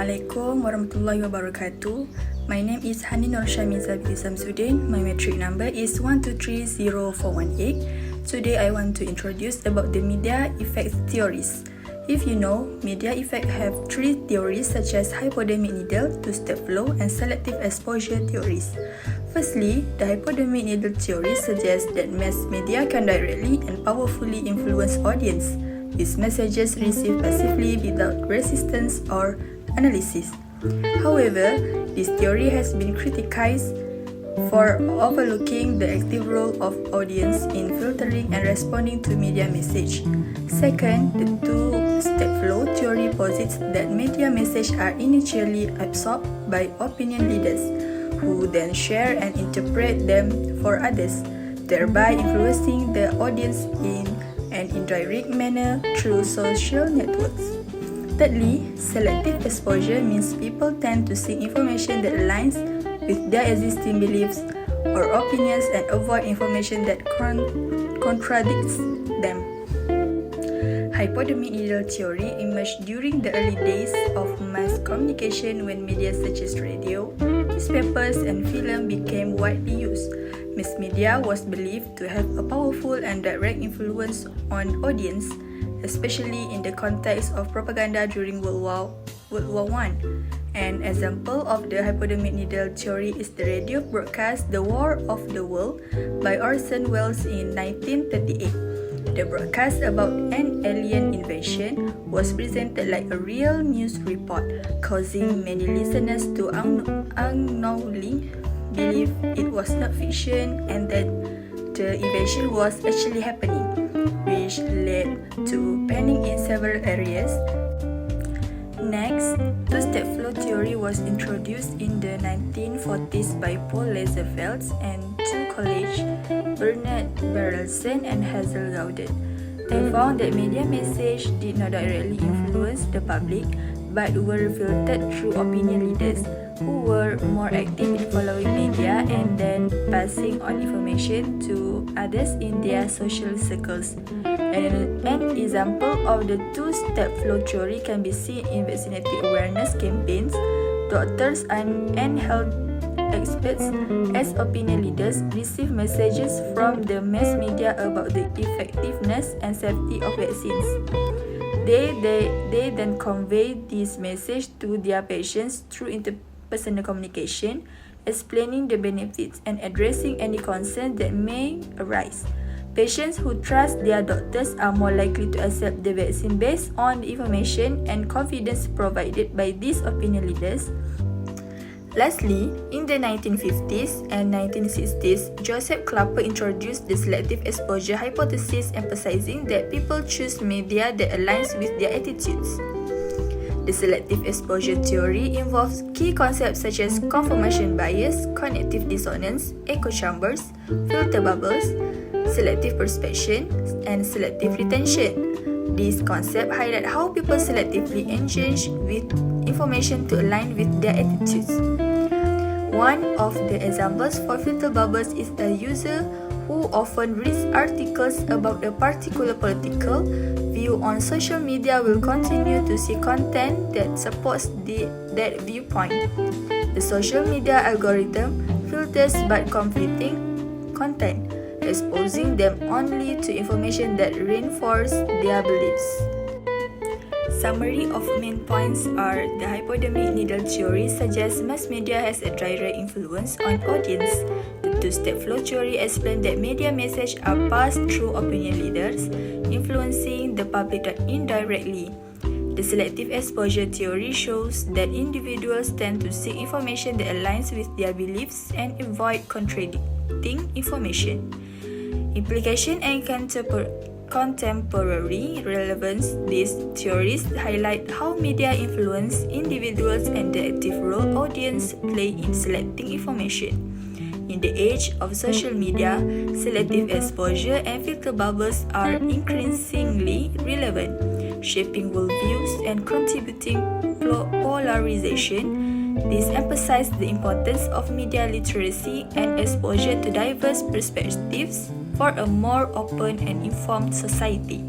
Assalamualaikum warahmatullahi wabarakatuh. My name is Hani Nur Shamiza binti Samsudin. My metric number is 1230418. Today I want to introduce about the media effect theories. If you know, media effect have three theories such as hypodermic needle, two-step flow, and selective exposure theories. Firstly, the hypodermic needle theory suggests that mass media can directly and powerfully influence audience, with messages received passively without resistance or analysis. However, this theory has been criticized for overlooking the active role of audience in filtering and responding to media message. Second, the two-step flow theory posits that media messages are initially absorbed by opinion leaders, who then share and interpret them for others, thereby influencing the audience in an indirect manner through social networks. Thirdly, selective exposure means people tend to seek information that aligns with their existing beliefs or opinions and avoid information that contradicts them. Hypodermic needle theory emerged during the early days of mass communication when media such as radio, newspapers, and film became widely used. Mass media was believed to have a powerful and direct influence on audience, especially in the context of propaganda during World War I. An example of the hypodermic needle theory is the radio broadcast The War of the World by Orson Welles in 1938. The broadcast about an alien invasion was presented like a real news report, causing many listeners to unknowingly believe it was not fiction and that the invasion was actually happening, which led to panic in several areas. Next, two-step flow theory was introduced in the 1940s by Paul Lazarsfeld and two colleagues, Bernard Berelsen and Hazel Gaudet. They found that media messages did not directly influence the public, but were filtered through opinion leaders, who were more active in following media and then passing on information to others in their social circles. An example of the two-step flow theory can be seen in vaccinated awareness campaigns. Doctors and health experts, as opinion leaders, receive messages from the mass media about the effectiveness and safety of vaccines. They then convey this message to their patients through interpersonal communication, explaining the benefits and addressing any concerns that may arise. Patients who trust their doctors are more likely to accept the vaccine based on the information and confidence provided by these opinion leaders. Lastly, in the 1950s and 1960s, Joseph Clapper introduced the selective exposure hypothesis, emphasizing that people choose media that aligns with their attitudes. The selective exposure theory involves key concepts such as confirmation bias, cognitive dissonance, echo chambers, filter bubbles, selective perspection, and selective retention. These concepts highlight how people selectively engage with information to align with their attitudes. One of the examples for filter bubbles is a user who often reads articles about a particular political view on social media will continue to see content that supports that viewpoint. The social media algorithm filters but conflicting content, exposing them only to information that reinforce their beliefs. Summary of main points are: the hypodermic needle theory suggests mass media has a direct influence on audience. The two-step flow theory explains that media messages are passed through opinion leaders, influencing the public indirectly. The selective exposure theory shows that individuals tend to seek information that aligns with their beliefs and avoid contradicting information. Implication and contemporary relevance. These theories highlight how media influence individuals and the active role audience play in selecting information. In the age of social media, selective exposure and filter bubbles are increasingly relevant, shaping worldviews and contributing polarization. This emphasizes the importance of media literacy and exposure to diverse perspectives for a more open and informed society.